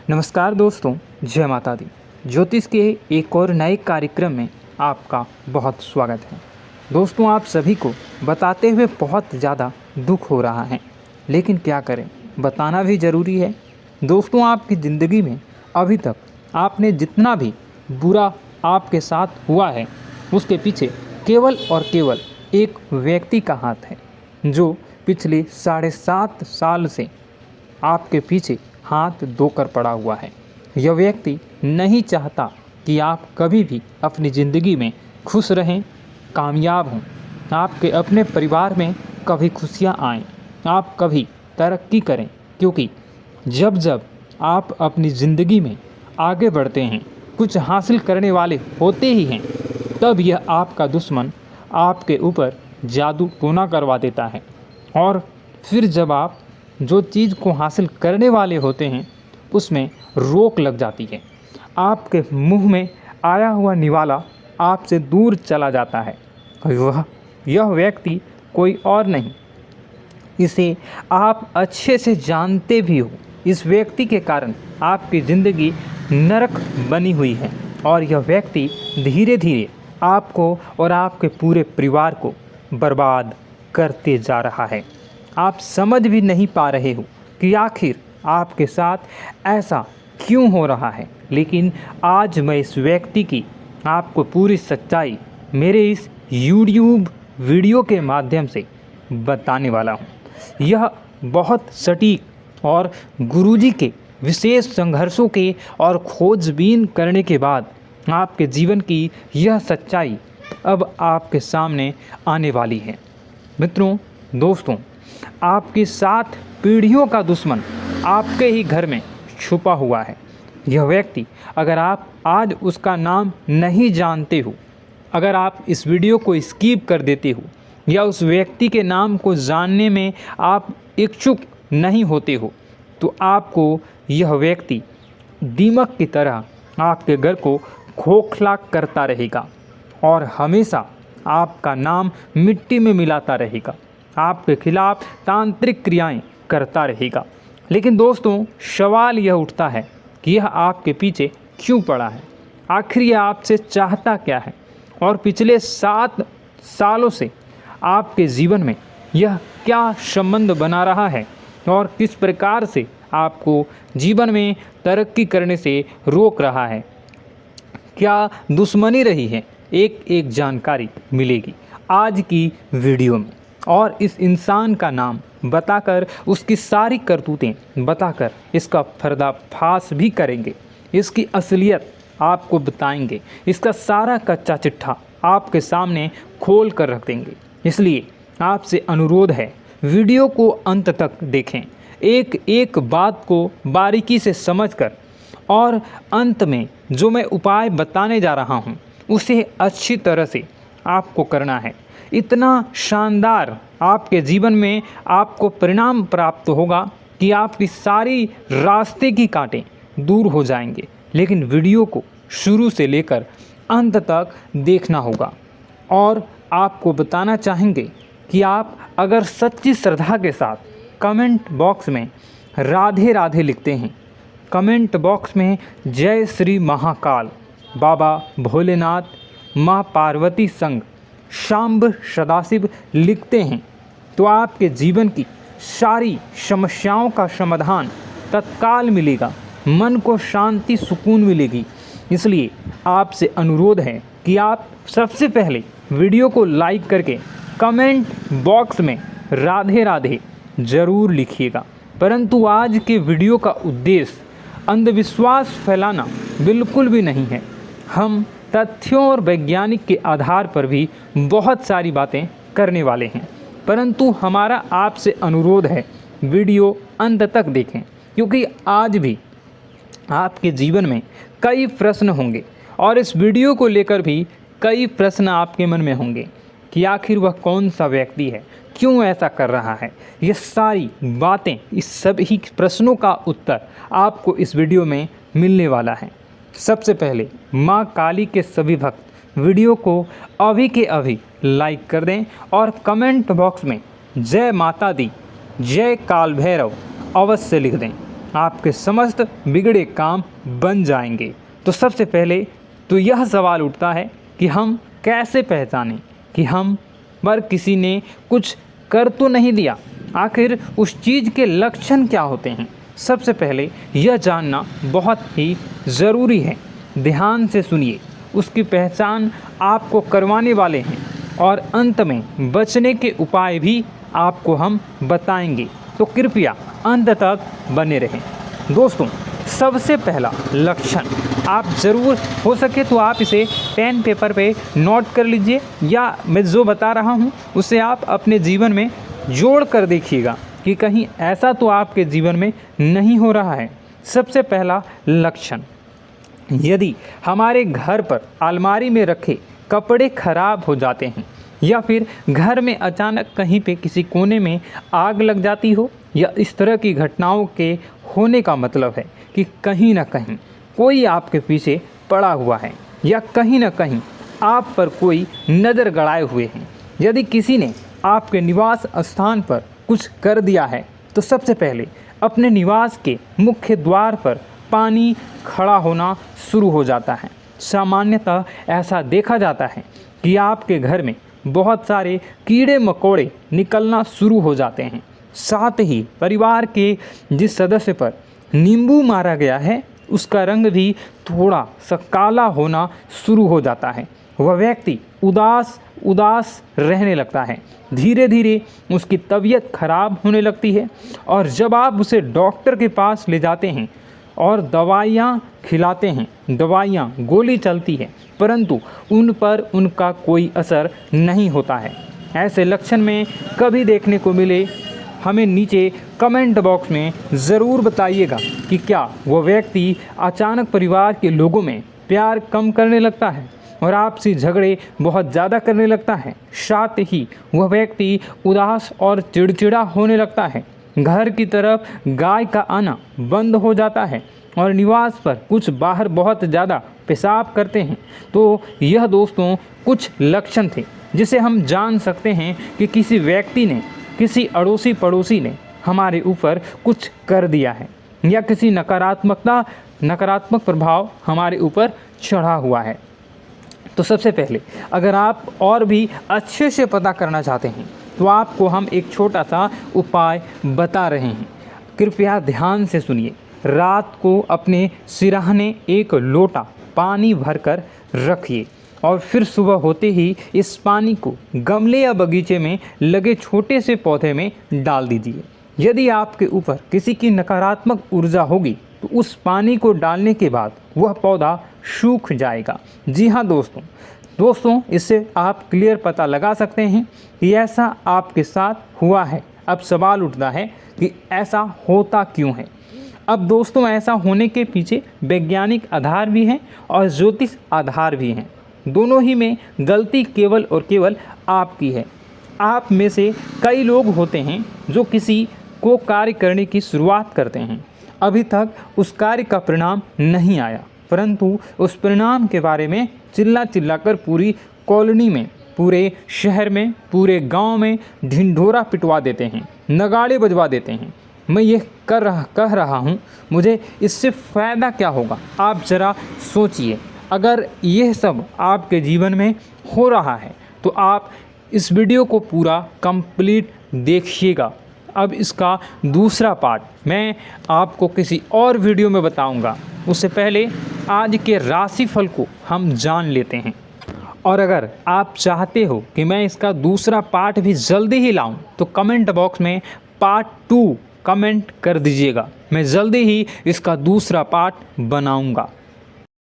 नमस्कार दोस्तों, जय माता दी। ज्योतिष के एक और नए कार्यक्रम में आपका बहुत स्वागत है। दोस्तों, आप सभी को बताते हुए बहुत ज़्यादा दुख हो रहा है, लेकिन क्या करें, बताना भी ज़रूरी है। दोस्तों, आपकी ज़िंदगी में अभी तक आपने जितना भी बुरा आपके साथ हुआ है, उसके पीछे केवल और केवल एक व्यक्ति का हाथ है, जो पिछले 7.5 साल से आपके पीछे हाथ धोकर पड़ा हुआ है। यह व्यक्ति नहीं चाहता कि आप कभी भी अपनी ज़िंदगी में खुश रहें, कामयाब हों, आपके अपने परिवार में कभी खुशियाँ आएँ, आप कभी तरक्की करें, क्योंकि जब जब आप अपनी ज़िंदगी में आगे बढ़ते हैं, कुछ हासिल करने वाले होते ही हैं, तब यह आपका दुश्मन आपके ऊपर जादू टोना करवा देता है। और फिर जब आप जो चीज़ को हासिल करने वाले होते हैं, उसमें रोक लग जाती है। आपके मुंह में आया हुआ निवाला आपसे दूर चला जाता है। यह व्यक्ति कोई और नहीं, इसे आप अच्छे से जानते भी हो। इस व्यक्ति के कारण आपकी ज़िंदगी नरक बनी हुई है और यह व्यक्ति धीरे धीरे आपको और आपके पूरे परिवार को बर्बाद करते जा रहा है। आप समझ भी नहीं पा रहे हो कि आखिर आपके साथ ऐसा क्यों हो रहा है, लेकिन आज मैं इस व्यक्ति की आपको पूरी सच्चाई मेरे इस YouTube वीडियो के माध्यम से बताने वाला हूँ। यह बहुत सटीक और गुरुजी के विशेष संघर्षों के और खोजबीन करने के बाद आपके जीवन की यह सच्चाई अब आपके सामने आने वाली है। मित्रों, दोस्तों, आपके 7 पीढ़ियों का दुश्मन आपके ही घर में छुपा हुआ है। यह व्यक्ति, अगर आप आज उसका नाम नहीं जानते हो, अगर आप इस वीडियो को स्किप कर देते हो या उस व्यक्ति के नाम को जानने में आप इच्छुक नहीं होते हो, तो आपको यह व्यक्ति दीमक की तरह आपके घर को खोखला करता रहेगा और हमेशा आपका नाम मिट्टी में मिलाता रहेगा, आपके खिलाफ तांत्रिक क्रियाएं करता रहेगा। लेकिन दोस्तों, सवाल यह उठता है कि यह आपके पीछे क्यों पड़ा है, आखिर यह आपसे चाहता क्या है, और पिछले 7 सालों से आपके जीवन में यह क्या संबंध बना रहा है और किस प्रकार से आपको जीवन में तरक्की करने से रोक रहा है, क्या दुश्मनी रही है, एक एक जानकारी मिलेगी आज की वीडियो में। और इस इंसान का नाम बताकर, उसकी सारी करतूतें बताकर इसका पर्दाफाश भी करेंगे, इसकी असलियत आपको बताएंगे, इसका सारा कच्चा चिट्ठा आपके सामने खोल कर रख देंगे। इसलिए आपसे अनुरोध है, वीडियो को अंत तक देखें, एक एक बात को बारीकी से समझकर, और अंत में जो मैं उपाय बताने जा रहा हूँ उसे अच्छी तरह से आपको करना है। इतना शानदार आपके जीवन में आपको परिणाम प्राप्त होगा कि आपकी सारी रास्ते की कांटे दूर हो जाएंगे। लेकिन वीडियो को शुरू से लेकर अंत तक देखना होगा। और आपको बताना चाहेंगे कि आप अगर सच्ची श्रद्धा के साथ कमेंट बॉक्स में राधे राधे लिखते हैं, कमेंट बॉक्स में जय श्री महाकाल, बाबा भोलेनाथ, माँ पार्वती संग, शांब सदाशिव लिखते हैं, तो आपके जीवन की सारी समस्याओं का समाधान तत्काल मिलेगा, मन को शांति सुकून मिलेगी। इसलिए आपसे अनुरोध है कि आप सबसे पहले वीडियो को लाइक करके कमेंट बॉक्स में राधे राधे ज़रूर लिखिएगा। परंतु आज के वीडियो का उद्देश्य अंधविश्वास फैलाना बिल्कुल भी नहीं है। हम तथ्यों और वैज्ञानिक के आधार पर भी बहुत सारी बातें करने वाले हैं, परंतु हमारा आपसे अनुरोध है, वीडियो अंत तक देखें, क्योंकि आज भी आपके जीवन में कई प्रश्न होंगे और इस वीडियो को लेकर भी कई प्रश्न आपके मन में होंगे कि आखिर वह कौन सा व्यक्ति है, क्यों ऐसा कर रहा है। ये सारी बातें, इस सभी प्रश्नों का उत्तर आपको इस वीडियो में मिलने वाला है। सबसे पहले माँ काली के सभी भक्त वीडियो को अभी के अभी लाइक कर दें और कमेंट बॉक्स में जय माता दी, जय काल भैरव अवश्य लिख दें। आपके समस्त बिगड़े काम बन जाएंगे। तो सबसे पहले तो यह सवाल उठता है कि हम कैसे पहचानें कि हम पर किसी ने कुछ कर तो नहीं दिया। आखिर उस चीज़ के लक्षण क्या होते हैं? सबसे पहले यह जानना बहुत ही ज़रूरी है। ध्यान से सुनिए, उसकी पहचान आपको करवाने वाले हैं और अंत में बचने के उपाय भी आपको हम बताएंगे, तो कृपया अंत तक बने रहें। दोस्तों, सबसे पहला लक्षण आप ज़रूर हो सके तो आप इसे पेन पेपर पे नोट कर लीजिए, या मैं जो बता रहा हूँ उसे आप अपने जीवन में जोड़ कर देखिएगा कि कहीं ऐसा तो आपके जीवन में नहीं हो रहा है। सबसे पहला लक्षण, यदि हमारे घर पर अलमारी में रखे कपड़े खराब हो जाते हैं, या फिर घर में अचानक कहीं पे किसी कोने में आग लग जाती हो, या इस तरह की घटनाओं के होने का मतलब है कि कहीं ना कहीं कोई आपके पीछे पड़ा हुआ है, या कहीं ना कहीं आप पर कोई नज़र गड़ाए हुए हैं। यदि किसी ने आपके निवास स्थान पर कुछ कर दिया है, तो सबसे पहले अपने निवास के मुख्य द्वार पर पानी खड़ा होना शुरू हो जाता है। सामान्यतः ऐसा देखा जाता है कि आपके घर में बहुत सारे कीड़े मकोड़े निकलना शुरू हो जाते हैं। साथ ही परिवार के जिस सदस्य पर नींबू मारा गया है, उसका रंग भी थोड़ा सा काला होना शुरू हो जाता है। वह व्यक्ति उदास रहने लगता है। धीरे धीरे उसकी तबीयत खराब होने लगती है, और जब आप उसे डॉक्टर के पास ले जाते हैं और दवाइयाँ खिलाते हैं, दवाइयाँ गोली चलती है, परंतु उन पर उनका कोई असर नहीं होता है। ऐसे लक्षण में कभी देखने को मिले, हमें नीचे कमेंट बॉक्स में ज़रूर बताइएगा कि क्या वह व्यक्ति अचानक परिवार के लोगों में प्यार कम करने लगता है और आपसी झगड़े बहुत ज़्यादा करने लगता है। साथ ही वह व्यक्ति उदास और चिड़चिड़ा होने लगता है। घर की तरफ गाय का आना बंद हो जाता है और निवास पर कुछ बाहर बहुत ज़्यादा पेशाब करते हैं। तो यह दोस्तों कुछ लक्षण थे जिसे हम जान सकते हैं कि किसी व्यक्ति ने, किसी अड़ोसी पड़ोसी ने हमारे ऊपर कुछ कर दिया है, या किसी नकारात्मक प्रभाव हमारे ऊपर चढ़ा हुआ है। तो सबसे पहले अगर आप और भी अच्छे से पता करना चाहते हैं, तो आपको हम एक छोटा सा उपाय बता रहे हैं। कृपया ध्यान से सुनिए। रात को अपने सिरहाने एक लोटा पानी भरकर रखिए, और फिर सुबह होते ही इस पानी को गमले या बगीचे में लगे छोटे से पौधे में डाल दीजिए। यदि आपके ऊपर किसी की नकारात्मक ऊर्जा होगी, तो उस पानी को डालने के बाद वह पौधा सूख जाएगा। जी हाँ दोस्तों, इससे आप क्लियर पता लगा सकते हैं कि ऐसा आपके साथ हुआ है। अब सवाल उठता है कि ऐसा होता क्यों है। अब दोस्तों, ऐसा होने के पीछे वैज्ञानिक आधार भी हैं और ज्योतिष आधार भी हैं। दोनों ही में गलती केवल और केवल आपकी है। आप में से कई लोग होते हैं जो किसी को कार्य करने की शुरुआत करते हैं, अभी तक उस कार्य का परिणाम नहीं आया, परंतु उस परिणाम के बारे में चिल्ला कर पूरी कॉलोनी में, पूरे शहर में, पूरे गांव में ढिंढोरा पिटवा देते हैं, नगाड़े बजवा देते हैं। मैं ये कह रहा हूँ, मुझे इससे फ़ायदा क्या होगा? आप ज़रा सोचिए। अगर यह सब आपके जीवन में हो रहा है, तो आप इस वीडियो को पूरा कंप्लीट देखिएगा। अब इसका दूसरा पार्ट मैं आपको किसी और वीडियो में बताऊंगा। उससे पहले आज के राशिफल को हम जान लेते हैं। और अगर आप चाहते हो कि मैं इसका दूसरा पार्ट भी जल्दी ही लाऊं, तो कमेंट बॉक्स में पार्ट 2 कमेंट कर दीजिएगा। मैं जल्दी ही इसका दूसरा पार्ट बनाऊंगा।